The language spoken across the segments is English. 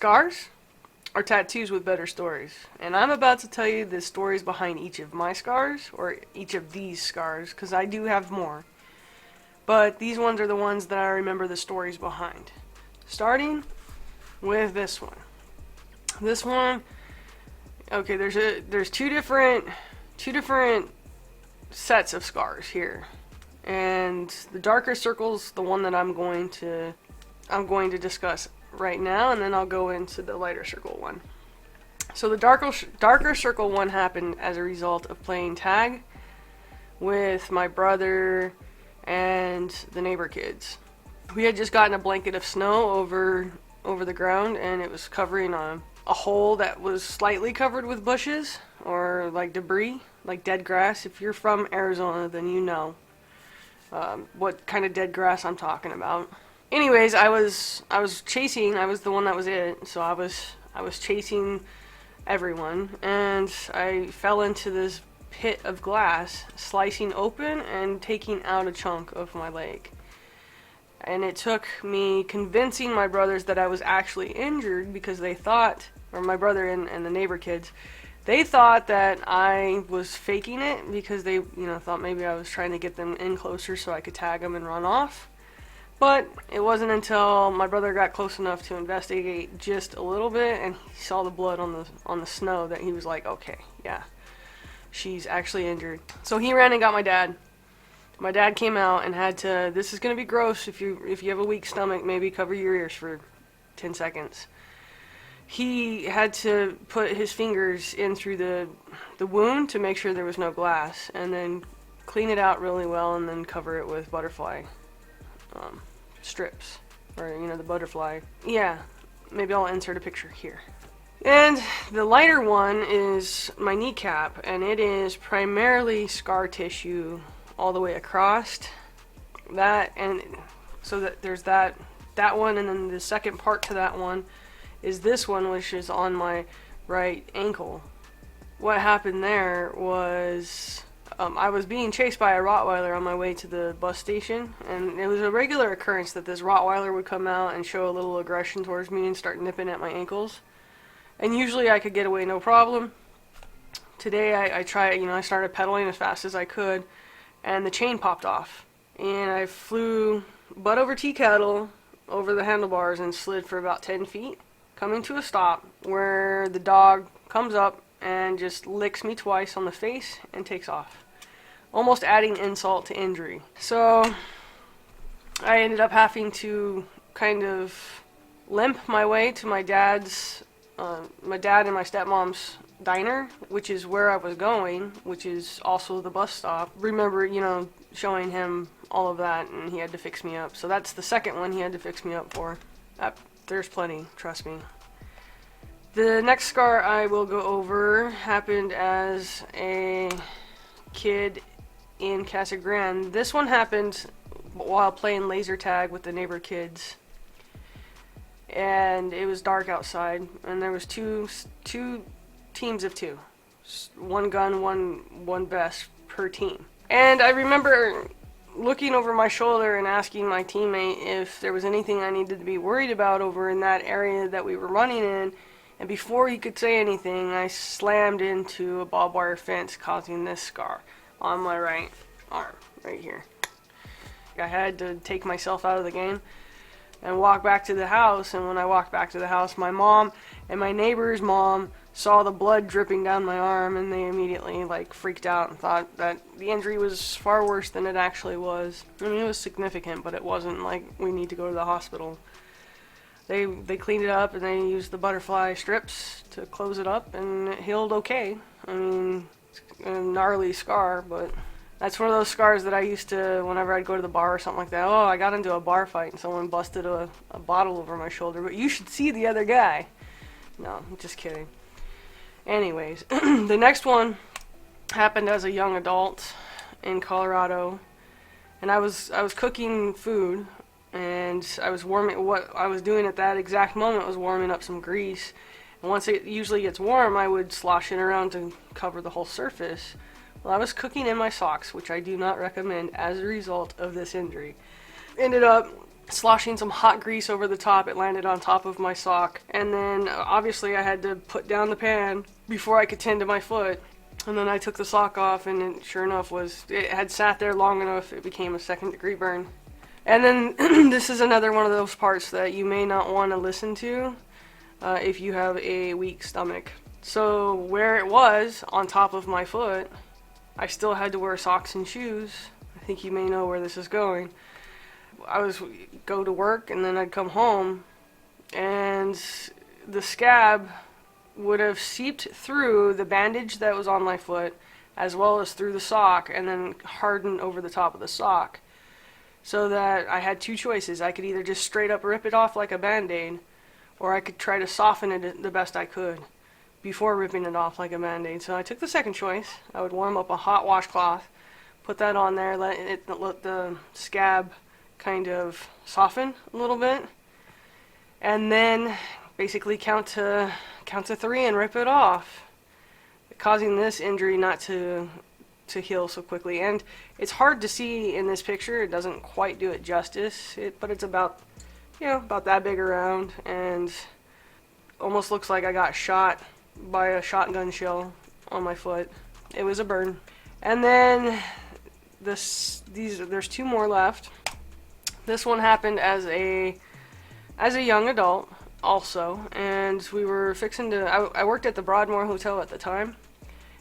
Scars are tattoos with better stories. And I'm about to tell you the stories behind each of my scars, or each of these scars, because I do have more. But these ones are the ones that I remember the stories behind. Starting with this one. This one, okay, there's two different sets of scars here. And the darker circle's the one that I'm going to discuss right now, and then I'll go into the lighter circle one. So the darker circle one happened as a result of playing tag with my brother and the neighbor kids. We had just gotten a blanket of snow over the ground, and it was covering a hole that was slightly covered with bushes or like debris, like dead grass. If you're from Arizona, then you know what kind of dead grass I'm talking about. Anyways, I was chasing. I was the one that was it, so I was chasing everyone, and I fell into this pit of glass, slicing open and taking out a chunk of my leg. And it took me convincing my brothers that I was actually injured, because they thought, or my brother and the neighbor kids, they thought that I was faking it, because they, thought maybe I was trying to get them in closer so I could tag them and run off. But it wasn't until my brother got close enough to investigate just a little bit, and he saw the blood on the snow, that he was like, okay, yeah, she's actually injured. So he ran and got my dad. My dad came out and had to, this is going to be gross, if you have a weak stomach, maybe cover your ears for 10 seconds. He had to put his fingers in through the wound to make sure there was no glass, and then clean it out really well, and then cover it with butterfly strips, or the butterfly. Yeah, maybe I'll insert a picture here. And the lighter one is my kneecap, and it is primarily scar tissue all the way across that, and so that there's that one, and then the second part to that one is this one, which is on my right ankle. What happened there was I was being chased by a Rottweiler on my way to the bus station, and it was a regular occurrence that this Rottweiler would come out and show a little aggression towards me and start nipping at my ankles. And usually I could get away no problem. Today I tried, I started pedaling as fast as I could, and the chain popped off. And I flew butt over tea kettle over the handlebars and slid for about 10 feet, coming to a stop where the dog comes up and just licks me twice on the face and takes off, almost adding insult to injury. So I ended up having to kind of limp my way to my dad and my stepmom's diner, which is where I was going, which is also the bus stop. Remember, showing him all of that, and he had to fix me up. So that's the second one he had to fix me up for. There's plenty, trust me. The next scar I will go over happened as a kid in Casa Grande. This one happened while playing laser tag with the neighbor kids, and it was dark outside, and there was two teams of two, one gun, one vest per team. And I remember looking over my shoulder and asking my teammate if there was anything I needed to be worried about over in that area that we were running in. And before he could say anything, I slammed into a barbed wire fence, causing this scar on my right arm, right here. I had to take myself out of the game and walk back to the house, and when I walked back to the house, my mom and my neighbor's mom saw the blood dripping down my arm, and they immediately freaked out and thought that the injury was far worse than it actually was. I mean, it was significant, but it wasn't like we need to go to the hospital. They cleaned it up, and they used the butterfly strips to close it up, and it healed okay. I mean, it's a gnarly scar, but that's one of those scars that I used to, whenever I'd go to the bar or something like that, I got into a bar fight and someone busted a bottle over my shoulder, but you should see the other guy. No, I'm just kidding. Anyways, the next one happened as a young adult in Colorado, and I was cooking food, and what I was doing at that exact moment was warming up some grease. And once it usually gets warm, I would slosh it around to cover the whole surface. Well, I was cooking in my socks, which I do not recommend as a result of this injury. Ended up sloshing some hot grease over the top. It landed on top of my sock. And then obviously I had to put down the pan before I could tend to my foot. And then I took the sock off, and it, sure enough, it had sat there long enough, it became a 2nd-degree burn. And then this is another one of those parts that you may not want to listen to if you have a weak stomach. So where it was on top of my foot, I still had to wear socks and shoes. I think you may know where this is going. I was go to work, and then I'd come home, and the scab would have seeped through the bandage that was on my foot, as well as through the sock, and then hardened over the top of the sock. So that I had 2 choices. I could either just straight up rip it off like a band-aid, or I could try to soften it the best I could before ripping it off like a band-aid. So I took the second choice. I would warm up a hot washcloth, put that on there, let the scab kind of soften a little bit, and then basically count to 3 and rip it off, causing this injury not to heal so quickly. And it's hard to see in this picture. It doesn't quite do it justice, but it's about that big around, and almost looks like I got shot by a shotgun shell on my foot. It was a burn. And then there's 2 more left. This one happened as a young adult also, and we were fixing to, I worked at the Broadmoor Hotel at the time,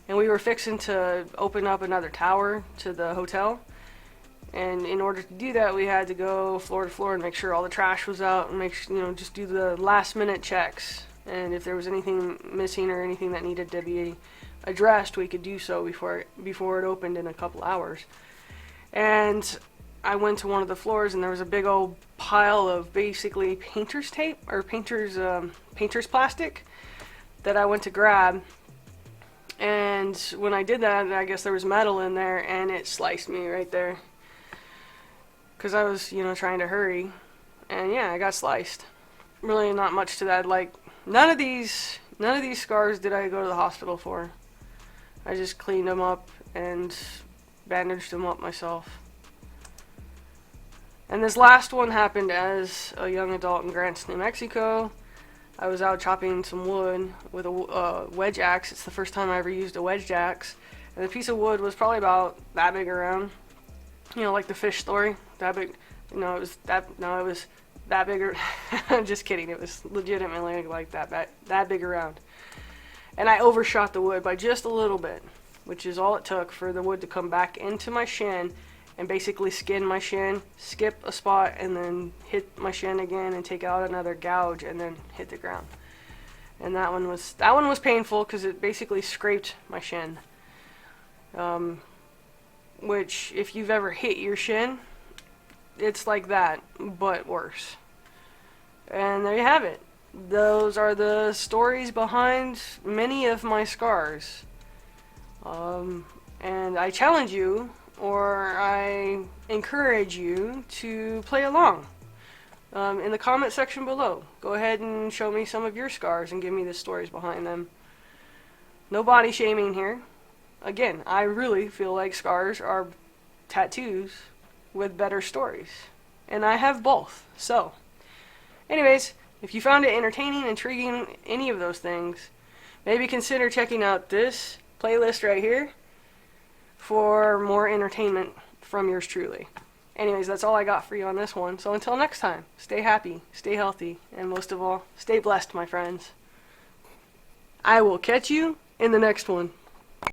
and we were fixing to open up another tower to the hotel. And in order to do that, we had to go floor to floor and make sure all the trash was out, and just do the last minute checks. And if there was anything missing or anything that needed to be addressed, we could do so before it opened in a couple hours. And I went to one of the floors, and there was a big old pile of basically painter's tape or painter's plastic that I went to grab. And when I did that, I guess there was metal in there, and it sliced me right there. Because I was, trying to hurry. And yeah, I got sliced. Really not much to that. Like, none of these scars did I go to the hospital for. I just cleaned them up and bandaged them up myself. And this last one happened as a young adult in Grants, New Mexico. I was out chopping some wood with a wedge axe. It's the first time I ever used a wedge axe. And the piece of wood was probably about that big around. Like the fish story. That big. It was that bigger. I'm just kidding. It was legitimately like that big around. And I overshot the wood by just a little bit, which is all it took for the wood to come back into my shin and basically skin my shin, skip a spot, and then hit my shin again and take out another gouge and then hit the ground. And that one was painful because it basically scraped my shin. Which, if you've ever hit your shin, it's like that, but worse. And there you have it. Those are the stories behind many of my scars. And I challenge you, or I encourage you to play along. In the comment section below, go ahead and show me some of your scars and give me the stories behind them. No body shaming here. Again, I really feel like scars are tattoos with better stories. And I have both. So, anyways, if you found it entertaining, intriguing, any of those things, maybe consider checking out this playlist right here for more entertainment from yours truly. Anyways, that's all I got for you on this one. So until next time, stay happy, stay healthy, and most of all, stay blessed, my friends. I will catch you in the next one.